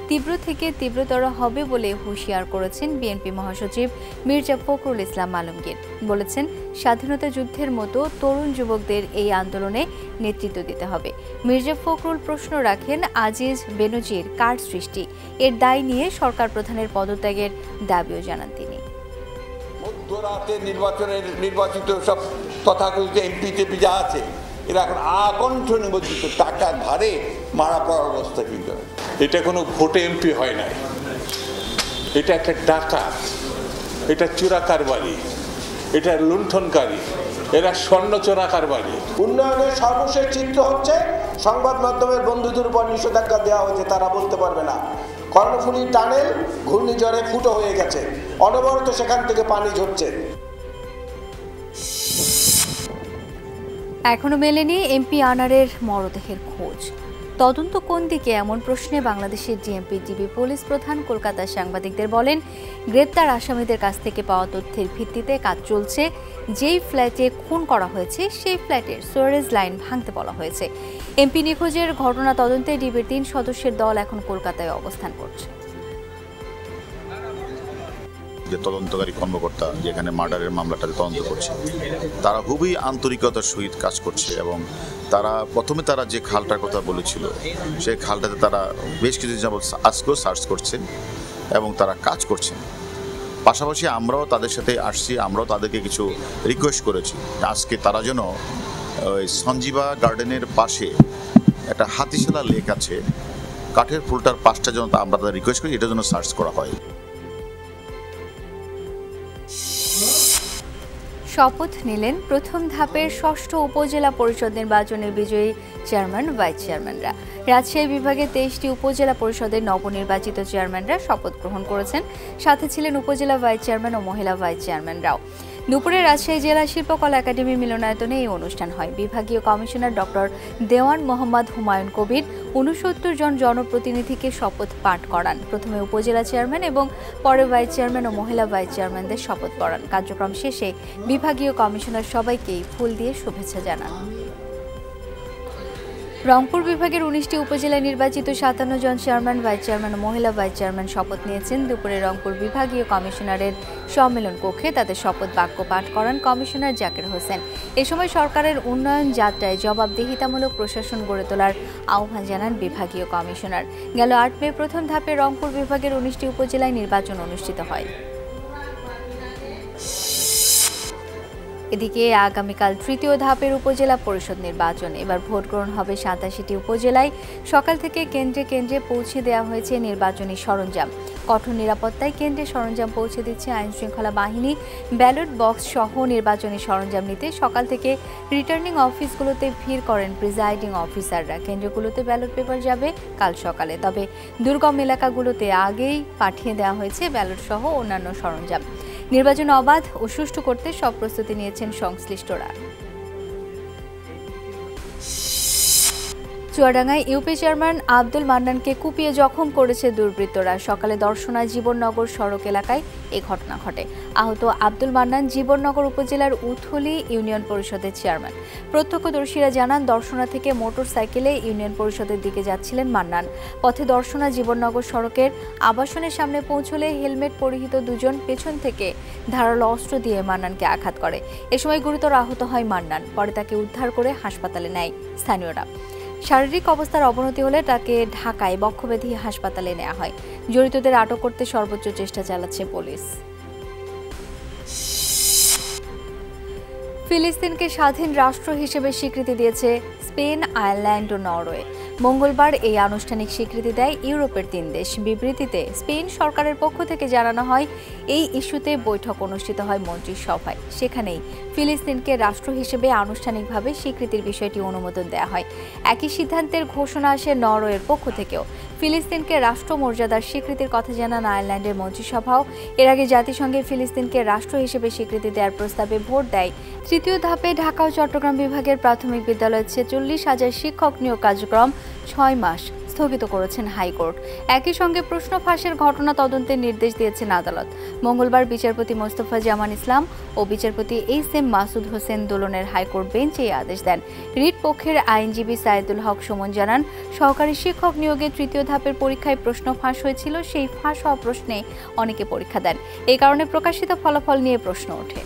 তীব্র থেকে তীব্রতর হবে বলে হুঁশিয়ার করেছেন বিএনপি মহাসচিব মির্জা ফখরুল ইসলাম আলমগীর। বলেছেন, স্বাধীনতা যুদ্ধের মতো তরুণ যুবকদের এই আন্দোলনে নেতৃত্ব দিতে হবে। মির্জা ফখরুল প্রশ্ন রাখেন, আজিজ বেনজির কার সৃষ্টি, এর দায় নিয়ে সরকার প্রধানের পদত্যাগের দাবিও জানান তিনি। মধ্যরাতে নির্বাচিত সব তথাকথিত এমপি যা আছে, এরা এখন আকণ্ঠ নিবন্ধিত টাকার ভারে মারা পড়ার অবস্থা। কিন্তু এটা কোনো ভোটে এমপি হয় নাই, এটা একটা ডাকাত, এটা চোরা কারবারি, এটা লুণ্ঠনকারী, এরা স্বর্ণ চোরা কারবারি। উন্নয়নের সর্বশেষ চিত্র হচ্ছে সংবাদ মাধ্যমের বন্ধুদের উপর নিষেধাজ্ঞা দেওয়া হয়েছে, তারা বলতে পারবে না। কর্ণফুলী টানেল ঘূর্ণিঝড়ে ফুটো হয়ে গেছে, অনবরত সেখান থেকে পানি ঝরছে। এখনো মেলেনি এমপি আনারের মরদেহের খোঁজ। তদন্ত কোন দিকে, এমন প্রশ্নে বাংলাদেশের ডিএমপি-টিবি পুলিশ প্রধান কলকাতার সাংবাদিকদের বলেন, গ্রেপ্তার আসামিদের কাছ থেকে পাওয়া তথ্যের ভিত্তিতে কাজ চলছে। যেই ফ্ল্যাটে খুন করা হয়েছে সেই ফ্ল্যাটের সুয়ারেজ লাইন ভাঙতে বলা হয়েছে। এমপি নিখোঁজের ঘটনা তদন্তে ডিবির 3 সদস্যের দল এখন কলকাতায় অবস্থান করছে। যে তদন্তকারী কর্মকর্তা যেখানে মার্ডারের মামলাটাতে তদন্ত করছে, তারা খুবই আন্তরিকতার সহিত কাজ করছে এবং প্রথমে তারা যে খালটার কথা বলেছিল সেই খালটাতে তারা বেশ কিছু যাবৎ আজকেও সার্চ করছে এবং তারা কাজ করছেন। পাশাপাশি আমরাও তাদের সাথে আসছি, আমরাও তাদেরকে কিছু রিকোয়েস্ট করেছি আজকে তারা যেন ওই সঞ্জীবা গার্ডেনের পাশে একটা হাতিশালা লেক আছে, কাঠের ফুলটার পাশটা যেন আমরা তাদের রিকোয়েস্ট করি, এটা যেন সার্চ করা হয়। শপথ নিলেন প্রথম ধাপের ৬ষ্ঠ উপজেলা পরিষদ নির্বাচনের বিজয়ী চেয়ারম্যান ভাইস চেয়ারম্যানরা। রাজশাহী বিভাগে ২৩টি উপজেলা পরিষদের নবনির্বাচিত চেয়ারম্যানরা শপথ গ্রহণ করেছেন, সাথে ছিলেন উপজেলা ভাইস চেয়ারম্যান ও মহিলা ভাইস চেয়ারম্যানরাও। দুপুরে রাজশাহী জেলা শিল্পকলা একাডেমি মিলনায়তনে এই অনুষ্ঠান হয়। বিভাগীয় কমিশনার ডক্টর দেওয়ান মোহাম্মদ হুমায়ুন কবির ৬৯ জন জনপ্রতিনিধিকে শপথ পাঠ করান। প্রথমে উপজেলা চেয়ারম্যান এবং পরে ভাইস চেয়ারম্যান ও মহিলা ভাইস চেয়ারম্যানদের শপথ পড়ান। কার্যক্রম শেষে বিভাগীয় কমিশনার সবাইকেই ফুল দিয়ে শুভেচ্ছা জানান। রংপুর বিভাগের ১৯টি উপজেলায় নির্বাচিত ৫৭ জন চেয়ারম্যান, ভাইস চেয়ারম্যান ও মহিলা ভাইস চেয়ারম্যান শপথ নিয়েছেন। দুপুরে রংপুর বিভাগীয় কমিশনারের সম্মেলন কক্ষে তাদের শপথ বাক্য পাঠ করান কমিশনার জাকির হোসেন। এ সময় সরকারের উন্নয়ন যাত্রায় জবাবদিহিতামূলক প্রশাসন গড়ে তোলার আহ্বান জানান বিভাগীয় কমিশনার। গেল ৮ মে প্রথম ধাপে রংপুর বিভাগের ১৯টি উপজেলায় নির্বাচন অনুষ্ঠিত হয়। এদিকে আগামীকাল তৃতীয় ধাপের উপজেলা পরিষদ নির্বাচন। এবার ভোট গ্রহণ হবে ৮৭টি উপজেলায়। সকাল থেকে কেন্দ্রে কেন্দ্রে পৌঁছে দেওয়া হয়েছে নির্বাচনী সরঞ্জাম। কঠোর নিরাপত্তায় কেন্দ্রে সরঞ্জাম পৌঁছে দিচ্ছে আইনশৃঙ্খলা বাহিনী। ব্যালট বক্স সহ নির্বাচনী সরঞ্জাম নিতে সকাল থেকে রিটার্নিং অফিসগুলোতে ভিড় করেন প্রিজাইডিং অফিসাররা। কেন্দ্রগুলোতে ব্যালট পেপার যাবে কাল সকালে, তবে দুর্গম এলাকাগুলোতে আগেই পাঠিয়ে দেওয়া হয়েছে ব্যালট সহ অন্যান্য সরঞ্জাম। নির্বাচন অবাধ ও সুষ্ঠু করতে সব প্রস্তুতি নিয়েছেন সংশ্লিষ্টরা। চুয়াডাঙ্গায় ইউপি চেয়ারম্যান আব্দুল মান্নানকে কুপিয়ে জখম করেছে দুর্বৃত্তরা। সকালে দর্শনা জীবননগর সড়ক এলাকায় এই ঘটনা ঘটে। আহত আব্দুল মান্নান জীবননগর উপজেলার উথলি ইউনিয়ন পরিষদের চেয়ারম্যান। প্রত্যক্ষদর্শীরা জানান, দর্শনা থেকে মোটরসাইকেলে ইউনিয়ন পরিষদের দিকে যাচ্ছিলেন মান্নান। পথে দর্শনা জীবননগর সড়কের আবাসনের সামনে পৌঁছলে হেলমেট পরিহিত দুজন পেছন থেকে ধারালো অস্ত্র দিয়ে মান্নানকে আঘাত করে। এ সময় গুরুতর আহত হয় মান্নান। পরে তাকে উদ্ধার করে হাসপাতালে নেয় স্থানীয়রা। শারীরিক অবস্থার অবনতি হলে তাকে ঢাকায় বক্ষব্যাধি হাসপাতালে নেওয়া হয়। জড়িতদের আটক করতে সর্বোচ্চ চেষ্টা চালাচ্ছে পুলিশ। ফিলিস্তিনকে স্বাধীন রাষ্ট্র হিসেবে স্বীকৃতি দিয়েছে স্পেন, আয়ারল্যান্ড ও নরওয়ে। মঙ্গলবার এই আনুষ্ঠানিক স্বীকৃতি দেয় ইউরোপের ৩ দেশ। বিবৃতিতে স্পেন সরকারের পক্ষ থেকে জানানো হয়, এই ইস্যুতে বৈঠক অনুষ্ঠিত হয় মন্ত্রিসভায়। সেখানেই ফিলিস্তিনকে রাষ্ট্র হিসেবে আনুষ্ঠানিকভাবে স্বীকৃতির বিষয়টি অনুমোদন দেওয়া হয়। একই সিদ্ধান্তের ঘোষণা আসে নরওয়ের পক্ষ থেকেও। ফিলিস্তিনকে রাষ্ট্র মর্যাদার স্বীকৃতির কথা জানান আয়ারল্যান্ডের মন্ত্রিসভাও। এর আগে জাতিসংঘে ফিলিস্তিনকে রাষ্ট্র হিসেবে স্বীকৃতি দেওয়ার প্রস্তাবে ভোট দেয়। তৃতীয় ধাপে ঢাকা ও চট্টগ্রাম বিভাগের প্রাথমিক বিদ্যালয়ের ৪৬,০০০ শিক্ষক নিয়োগ কার্যক্রম ৬ মাস স্থগিত করেছেন হাইকোর্ট। একই সঙ্গে প্রশ্ন ফাঁসের ঘটনা তদন্তের নির্দেশ দিয়েছেন আদালত। মঙ্গলবার বিচারপতি মোস্তফা জামান ইসলাম ও বিচারপতি এইচ.এম. মাসুদ হোসেন দোলনের হাইকোর্ট বেঞ্চ এই আদেশ দেন। রিট পক্ষের আইনজীবী সাইদুল হক সুমন জানান, সহকারী শিক্ষক নিয়োগে তৃতীয় ধাপের পরীক্ষায় প্রশ্ন ফাঁস হয়েছিল। সেই ফাঁস হওয়া প্রশ্নে অনেকে পরীক্ষা দেন। এই কারণে প্রকাশিত ফলাফল নিয়ে প্রশ্ন ওঠে।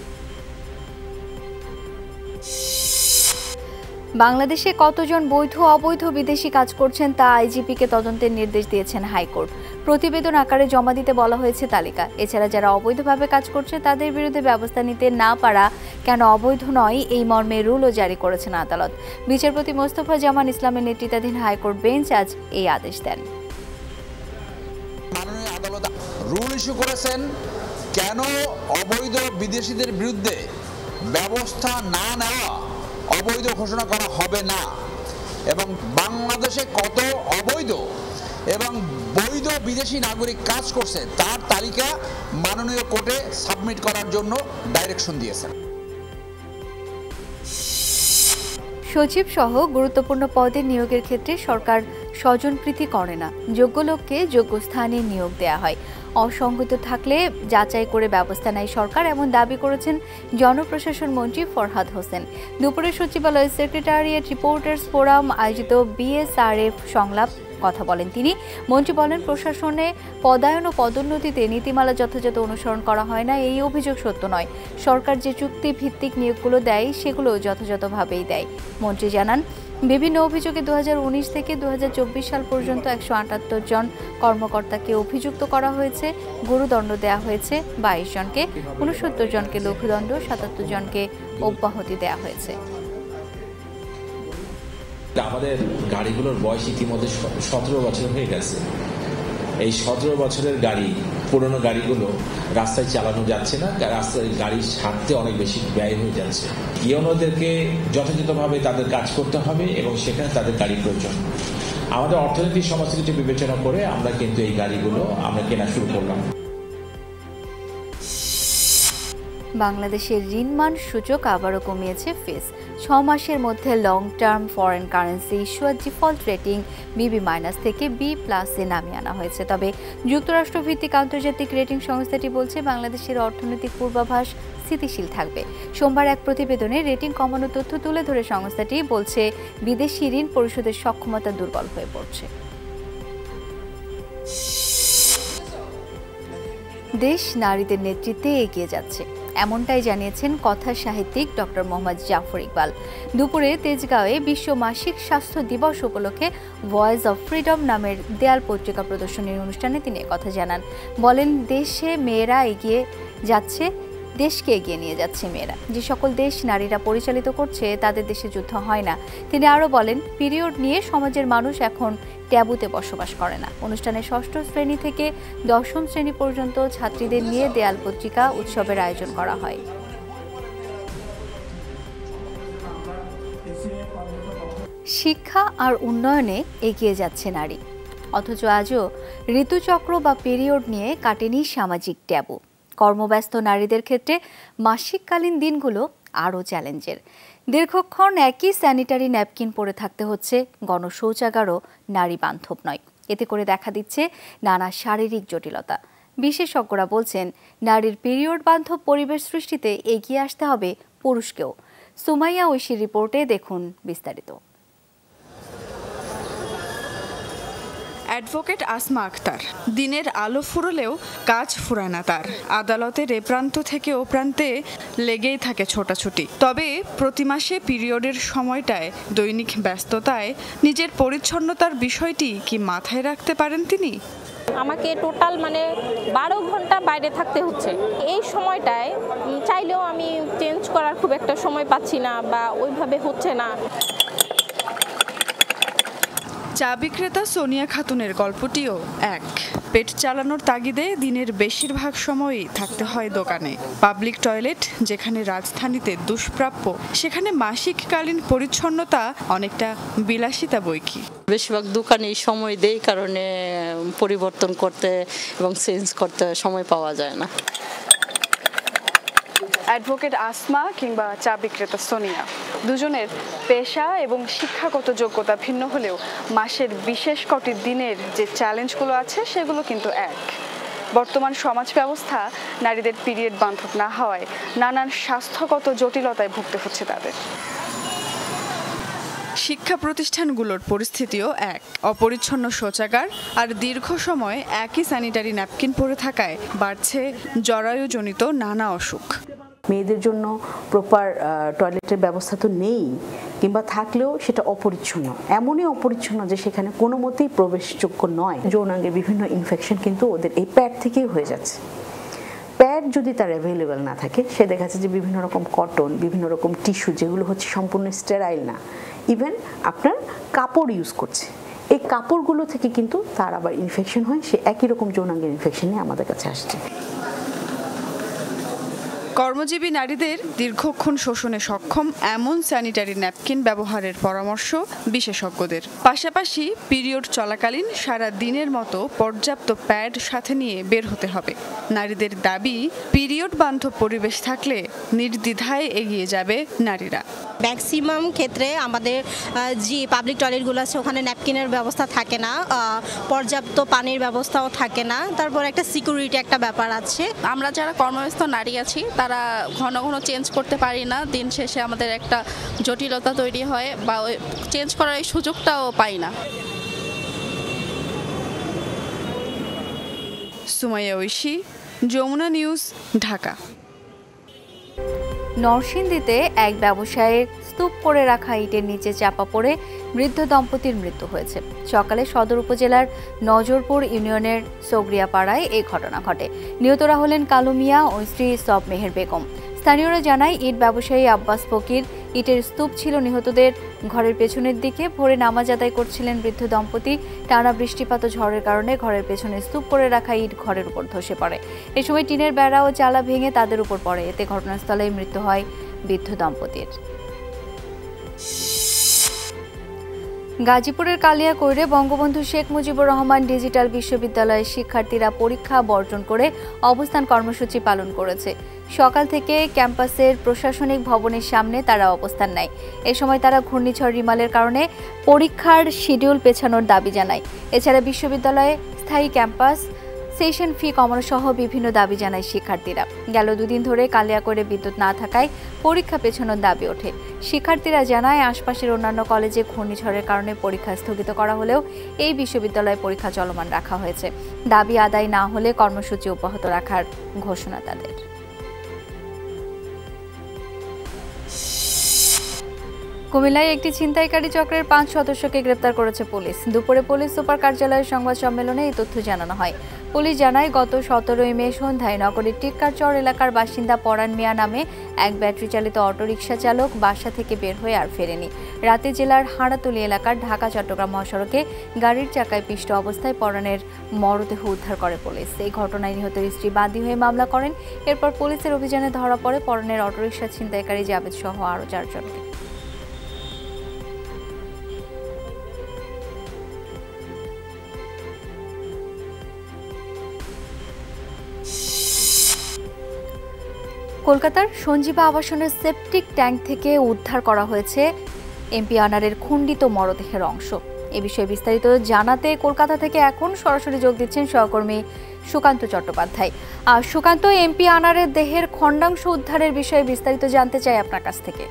বাংলাদেশে কতজন বৈধ অবৈধ বিদেশি কাজ করছেন তা আইজিপিকে তদন্তের নির্দেশ দিয়েছেন হাইকোর্ট। প্রতিবেদন আকারে জমা দিতে বলা হয়েছে তালিকা। এছাড়া যারা অবৈধভাবে কাজ করছে তাদের বিরুদ্ধে ব্যবস্থা নিতে না পারা কেন অবৈধ নয়, এই মর্মে রুলও জারি করেছেন আদালত। বিচারপতি মোস্তফা জামান ইসলামের নেতৃত্বাধীন হাইকোর্ট বেঞ্চ আজ এই আদেশ দেন। মাননীয় আদালত রুল ইস্যু করেছেন, কেন অবৈধ বিদেশিদের বিরুদ্ধে ব্যবস্থা না নেওয়া অবৈধ ঘোষণা করা হবে না, এবং বাংলাদেশে কত অবৈধ এবং বৈধ বিদেশি নাগরিক কাজ করছে তার তালিকা মাননীয় কোর্টে সাবমিট করার জন্য ডাইরেকশন দিয়েছেন। সচিব সহ গুরুত্বপূর্ণ পদে নিয়োগের ক্ষেত্রে সরকার স্বজনপ্রীতি করে না। যোগ্য লোককে যোগ্য স্থানে নিয়োগ দেওয়া হয়। অসংগত থাকলে যাচাই করে ব্যবস্থা নেয় সরকার, এমন দাবি করেছেন জনপ্রশাসন মন্ত্রী ফরহাদ হোসেন। দুপুরে সচিবালয়ের সেক্রেটারিয়েট রিপোর্টার্স ফোরাম আয়োজিত বিএসআরএফ সংলাপ কথা বলেন তিনি। মন্ত্রী বলেন, প্রশাসনে পদায়ন ও পদোন্নতিতে নীতিমালা যথাযথ অনুসরণ করা হয় না, এই অভিযোগ সত্য নয়। সরকার যে চুক্তি ভিত্তিক নিয়োগগুলো দেয় সেগুলো যথাযথভাবেই দেয়। মন্ত্রী জানান, বিভিন্ন অভিযোগে 2019 থেকে 2024 সাল পর্যন্ত 178 জন কর্মকর্তাকে অভিযুক্ত করা হয়েছে। গুরুদণ্ড দেওয়া হয়েছে 22 জনকে, 69 জনকে লঘুদণ্ড, 77 জনকে অব্যাহতি দেওয়া হয়েছে। আমাদের গাড়িগুলোর বয়স ইতিমধ্যে 17 বছর হয়ে গেছে। এই 17 বছরের গাড়ি, পুরনো গাড়িগুলো রাস্তায় চালানো যাচ্ছে না, রাস্তায় গাড়ি ছাড়তে অনেক বেশি ব্যয় হয়ে যাচ্ছে। ইউনোদেরকে যথাযথভাবে তাদের কাজ করতে হবে এবং সেখানে তাদের গাড়ি প্রয়োজন। আমাদের অর্থনৈতিক সমস্যাকে বিবেচনা করে আমরা কিন্তু এই গাড়িগুলো আমরা কেনা শুরু করলাম। বাংলাদেশের ঋণমান সূচক আবারও কমিয়েছে ফিচ। 6 মাসের মধ্যে long term foreign currency ইস্যুয়ার default rating BB- থেকে B+ নামিয়ে আনা হয়েছে। তবে যুক্তরাষ্ট্র ভিত্তিক আন্তর্জাতিক রেটিং সংস্থাটি বলছে বাংলাদেশের অর্থনৈতিক পূর্বাভাস স্থিতিশীল থাকবে। সোমবার এক প্রতিবেদনে রেটিং কমানোর তথ্য তুলে ধরে সংস্থাটি বলছে বিদেশি ঋণ পরিশোধের সক্ষমতা দুর্বল হয়ে পড়ছে। দেশ নারীদের নেতৃত্বে এগিয়ে যাচ্ছে, এমনটাই জানিয়েছেন কথা সাহিত্যিক ডক্টর মোহাম্মদ জাফর ইকবাল। দুপুরে তেজগাঁওয়ে বিশ্ব মাসিক স্বাস্থ্য দিবস উপলক্ষে ভয়েস অফ ফ্রিডম নামের দেয়াল পত্রিকা প্রদর্শনীর অনুষ্ঠানে তিনি একথা জানান। বলেন, দেশে মেয়েরা এগিয়ে যাচ্ছে, দেশকে এগিয়ে নিয়ে যাচ্ছে মেয়েরা। যে সকল দেশ নারীরা পরিচালিত করছে তাদের দেশে যুদ্ধ হয় না। তিনি আরও বলেন, পিরিয়ড নিয়ে সমাজের মানুষ এখন ট্যাবুতে বসবাস করে না। অনুষ্ঠানে 6ষ্ঠ শ্রেণী থেকে 10ম শ্রেণী পর্যন্ত ছাত্রীদের নিয়ে দেয়াল পত্রিকা উৎসবের আয়োজন করা হয়। শিক্ষা আর উন্নয়নে এগিয়ে যাচ্ছে নারী, অথচ আজও ঋতুচক্র বা পিরিয়ড নিয়ে কাটেনি সামাজিক ট্যাবু। কর্মব্যস্ত নারীদের ক্ষেত্রে মাসিককালীন দিনগুলো আরও চ্যালেঞ্জের। দীর্ঘক্ষণ একই স্যানিটারি ন্যাপকিন পরে থাকতে হচ্ছে, গণশৌচাগারও নারী বান্ধব নয়। এতে করে দেখা দিচ্ছে নানা শারীরিক জটিলতা। বিশেষজ্ঞরা বলছেন, নারীর পিরিয়ড বান্ধব পরিবেশ সৃষ্টিতে এগিয়ে আসতে হবে পুরুষকেও। সুমাইয়া ঐশীর রিপোর্টে দেখুন বিস্তারিত। অ্যাডভোকেট আসমা আক্তার। দিনের আলো ফুরলেও কাজ ফুরায় না তার। আদালতের এ প্রান্ত থেকে ও প্রান্তে লেগেই থাকে ছোটাছুটি। তবে প্রতি মাসে পিরিয়ডের সময়টায় দৈনিক ব্যস্ততায় নিজের পরিচ্ছন্নতার বিষয়টি কি মাথায় রাখতে পারেন তিনি? আমাকে টোটাল 12 ঘন্টা বাইরে থাকতে হচ্ছে। এই সময়টায় চাইলেও আমি চেঞ্জ করার খুব একটা সময় পাচ্ছি না বা ওইভাবে হচ্ছে না। চা বিক্রেতা সোনিয়া খাতুনের গল্পটিও এক। পেট চালানোর তাগিদে দিনের বেশিরভাগ সময়ই থাকতে হয় দোকানে। পাবলিক টয়লেট যেখানে রাজধানীতে দুষ্প্রাপ্য, সেখানে মাসিককালীন পরিচ্ছন্নতা অনেকটা বিলাসিতা বৈকি। বেশিরভাগ দোকানে সময় দেই কারণে পরিবর্তন করতে এবং চেঞ্জ করতে সময় পাওয়া যায় না। অ্যাডভোকেট আসমা কিংবা চা বিক্রেতা সোনিয়া, দুজনের পেশা এবং শিক্ষাগত যোগ্যতা ভিন্ন হলেও মাসের বিশেষ কটি দিনের যে চ্যালেঞ্জগুলো আছে সেগুলো কিন্তু এক। বর্তমান সমাজ ব্যবস্থা নারীদের পিরিয়ড বান্ধব না হওয়ায় নানান স্বাস্থ্যগত জটিলতায় ভুগতে হচ্ছে তাদের। শিক্ষা প্রতিষ্ঠানগুলোর পরিস্থিতিও এক। অপরিচ্ছন্ন শৌচাগার আর দীর্ঘ সময় একই স্যানিটারি ন্যাপকিন পরে থাকায় বাড়ছে জরায়ুজনিত নানা অসুখ। মেয়েদের জন্য প্রপার টয়লেটের ব্যবস্থা তো নেই, কিংবা থাকলেও সেটা অপরিচ্ছন্ন, এমনই অপরিচ্ছন্ন যে সেখানে কোনো মতেই প্রবেশযোগ্য নয়। যৌনাঙ্গের বিভিন্ন ইনফেকশন কিন্তু ওদের এই প্যাড থেকেই হয়ে যাচ্ছে। প্যাড যদি তার অ্যাভেলেবেল না থাকে, সে দেখা যাচ্ছে যে বিভিন্ন রকম কটন, বিভিন্ন রকম টিস্যু যেগুলো হচ্ছে সম্পূর্ণ স্টেরাইল না, ইভেন আপনার কাপড় ইউজ করছে, এই কাপড়গুলো থেকে কিন্তু তার আবার ইনফেকশন হয়। সে একই রকম যৌনাঙ্গের ইনফেকশন নিয়ে আমাদের কাছে আসছে। কর্মজীবী নারীদের দীর্ঘক্ষণ শোষণে সক্ষম এমন স্যানিটারি ন্যাপকিন ব্যবহারের পরামর্শ বিশেষজ্ঞদের। পাশাপাশি পিরিয়ড চলাকালীন সারা দিনের মতো পর্যাপ্ত প্যাড সাথে নিয়ে বের হতে হবে। নারীদের দাবি, পিরিয়ড বান্ধব পরিবেশ থাকলে নির্দ্বিধায় এগিয়ে যাবে নারীরা। ম্যাক্সিমাম ক্ষেত্রে আমাদের যে পাবলিক টয়লেটগুলো আছে ওখানে ন্যাপকিনের ব্যবস্থা থাকে না, পর্যাপ্ত পানির ব্যবস্থাও থাকে না, তারপর একটা সিকিউরিটি একটা ব্যাপার আছে। আমরা যারা কর্মব্যস্ত নারী আছি তারা ঘন ঘন চেঞ্জ করতে পারি না। দিন শেষে আমাদের একটা জটিলতা তৈরি হয় বা চেঞ্জ করার এই সুযোগটাও পাই না। সুমাইয়া ঐশী, যমুনা নিউজ, ঢাকা। নরসিংদীতে এক ব্যবসায়ীর স্তূপ করে রাখা ইটের নিচে চাপা পড়ে বৃদ্ধ দম্পতির মৃত্যু হয়েছে। সকালে সদর উপজেলার নজরপুর ইউনিয়নের সগরিয়া পাড়ায় এই ঘটনা ঘটে। নিহতরা হলেন কালু মিয়া ও স্ত্রী সব মেহের বেগম। স্থানীয়রা জানায় ইট ব্যবসায়ী আব্বাস ফকির ইটের স্তূপ ছিল নিহতদের ঘরের পেছনের দিকে। ভোরে নামাজ আদায় করছিলেন বৃদ্ধ দম্পতি। টানা বৃষ্টিপাত ও ঝড়ের কারণে ঘরের পেছনে স্তূপ করে রাখা ইট ঘরের উপর ধসে পড়ে। এ সময় টিনের বেড়া ও চালা ভেঙে তাদের উপর পড়ে। এতে ঘটনাস্থলেই মৃত্যু হয় বৃদ্ধ দম্পতির। গাজীপুরের কালিয়াকৈরে বঙ্গবন্ধু শেখ মুজিবুর রহমান ডিজিটাল বিশ্ববিদ্যালয়ের শিক্ষার্থীরা পরীক্ষা বর্জন করে অবস্থান কর্মসূচি পালন করেছে। সকাল থেকে ক্যাম্পাসের প্রশাসনিক ভবনের সামনে তারা অবস্থান নেয়। এ সময় তারা ঘূর্ণিঝড় রিমালের কারণে পরীক্ষার শিডিউল পেছানোর দাবি জানায়। এছাড়া বিশ্ববিদ্যালয়ে স্থায়ী ক্যাম্পাস সেশন ফি কমানো সহ বিভিন্ন দাবি জানায় শিক্ষার্থীরা। গেল দুদিন ধরে কালিয়াকৈরে বিদ্যুৎ না থাকায় পরীক্ষা পেছানোর দাবি ওঠে। শিক্ষার্থীরা জানায় আশপাশের অন্যান্য কলেজে ঘূর্ণিঝড়ের কারণে পরীক্ষা স্থগিত করা হলেও এই বিশ্ববিদ্যালয়ে পরীক্ষা চলমান রাখা হয়েছে। দাবি আদায় না হলে কর্মসূচি অব্যাহত রাখার ঘোষণা তাদের। কুমিল্লায় একটি ছিনতাইকারী চক্রের 5 সদস্যকে গ্রেপ্তার করেছে পুলিশ। দুপুরে পুলিশ সুপার কার্যালয়ের সংবাদ সম্মেলনে এই তথ্য জানানো হয়। পুলিশ জানায় গত 17 মে সন্ধ্যায় নগরীর টিক্কারচর এলাকার বাসিন্দা পরাণ মিয়া নামে এক ব্যাটারি চালিত অটোরিকশা চালক বাসা থেকে বের হয়ে আর ফেরেনি। রাতে জেলার হাঁড়াতুলি এলাকার ঢাকা চট্টগ্রাম মহাসড়কে গাড়ির চাকায় পিষ্ট অবস্থায় পরাণের মরদেহ উদ্ধার করে পুলিশ। এই ঘটনায় নিহতের স্ত্রী বাদী হয়ে মামলা করেন। এরপর পুলিশের অভিযানে ধরা পড়ে পরাণের অটোরিকশা ছিনতাইকারী জাবেদ সহ আরও 4 জনকে। কলকাতার সঞ্জীবা আবাসনের সেপটিক ট্যাঙ্ক থেকে উদ্ধার করা হয়েছে এমপি আনারের খণ্ডিত মরদেহের অংশ। এ বিষয়ে বিস্তারিত জানাতে কলকাতা থেকে এখন সরাসরি যোগ দিচ্ছেন সহকর্মী সুকান্ত চট্টোপাধ্যায়। সুকান্ত, এমপি আনারের দেহের খণ্ডাংশ উদ্ধারের বিষয়ে বিস্তারিত জানতে চাই আপনার কাছ থেকে।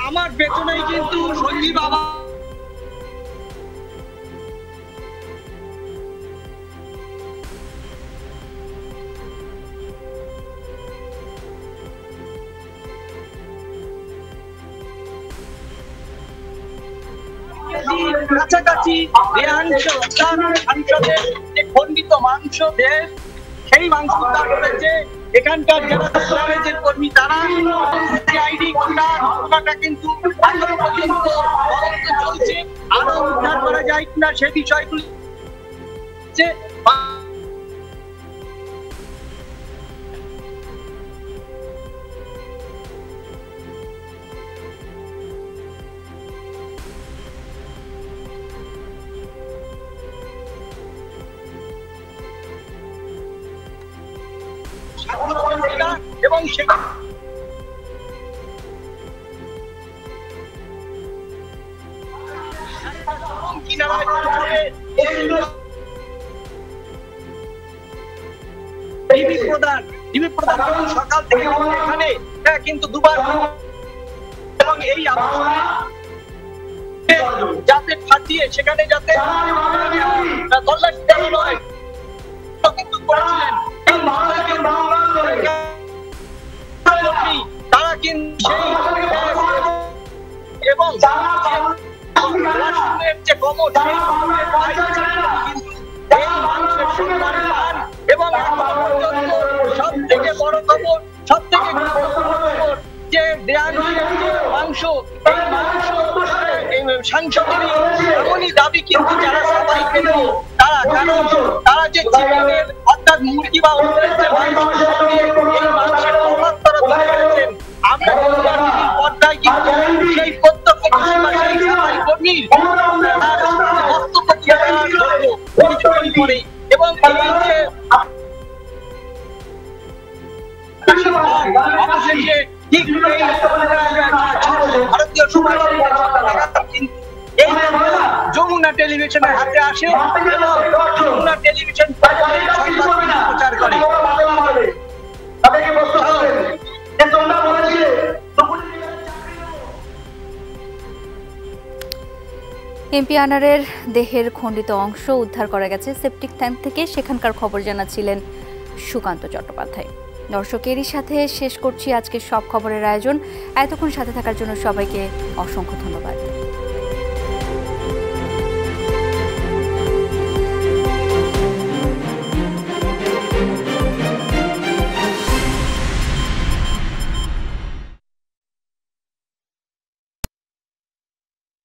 আমার পেছনেই কিন্তু সঞ্জীবা কাছাকাছি যে খণ্ডিত মাংস দেশ, সেই মাংস উদ্ধার করেছে এখানকার যারা কলেজের কর্মী, তারা আইডি ঘটনাটা কিন্তু এখনো পর্যন্ত চলছে। আরো উদ্ধার করা যায় কিনা সে বিষয়গুলি এবং সকাল থেকে এখানে কিন্তু দুবার এবং এই যাতে ফাটিয়ে সেখানে যাতে তল্লাশি চালানো হয় কিন্তু করেছিলেন। তারা কিন্তু সেই এবং যে কমর এবং সব থেকে বড় খবর, সব থেকে গুরুত্বপূর্ণ যে মাংস, এই মাংস সাংসদেরই এমনই দাবি কিন্তু যারা সবাই পেল তারা, কারণ তারা যে চিকেনের অর্থাৎ মুরগি বা এই মাংসের প্রভাব তারা ধরে রেখেছেন। আমরা পর্দায় কিন্তু সেই প্রত্যক্ষ সেই সবাই কর্মীর বক্তব্য কিছুক্ষণ পরে এবং অবশেষে ঠিক ভারতীয় সমাজ এই যমুনা টেলিভিশনের হাতে আসে এবং যমুনা টেলিভিশন প্রচার করে। এমপি আনারের দেহের খণ্ডিত অংশ উদ্ধার করা গেছে সেপটিক ট্যাঙ্ক থেকে। সেখানকার খবর জানাচ্ছিলেন সুকান্ত চট্টোপাধ্যায়। দর্শক, এরই সাথে শেষ করছি আজকে সব খবরের আয়োজন। এতক্ষণ সাথে থাকার জন্য সবাইকে অসংখ্য ধন্যবাদ।